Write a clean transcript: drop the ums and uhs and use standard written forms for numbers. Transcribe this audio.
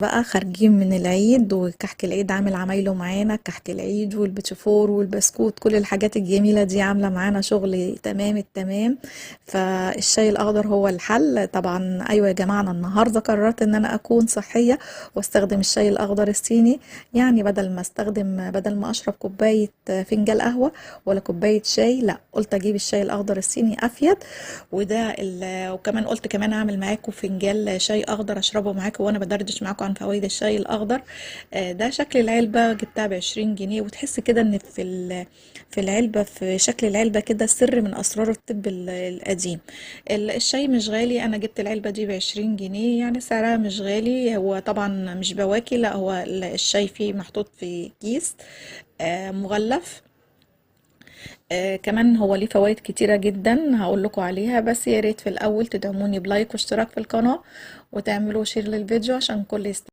بقى خارجين من العيد، وكحك العيد عامل عمايله معانا. كحك العيد والبيتيفور والبسكوت، كل الحاجات الجميلة دي عاملة معانا شغل تمام التمام. فالشاي الأخضر هو الحل طبعا. أيوة يا جماعة، أنا النهاردة قررت إن أنا أكون صحية واستخدم الشاي الأخضر الصيني. يعني بدل ما أشرب كوباية فنجان قهوة ولا كوباية شاي، لا قلت أجيب الشاي الأخضر الصيني أفيد. وكمان قلت كمان اعمل معاكم فنجان شاي اخضر اشربه معاكم وانا بدردش معاكم عن فوائد الشاي الاخضر. ده شكل العلبه جبتها ب20 جنيه، وتحس كده ان في العلبه، في شكل العلبه كده سر من اسرار الطب القديم. الشاي مش غالي، انا جبت العلبه دي ب20 جنيه، يعني سعرها مش غالي. هو طبعا مش بواكي، لا هو الشاي فيه محطوط في كيس مغلف. كمان هو ليه فوائد كتيرة جدا هقول لكم عليها، بس يا ريت في الأول تدعموني بلايك واشتراك في القناة، وتعملوا شير للفيديو عشان كل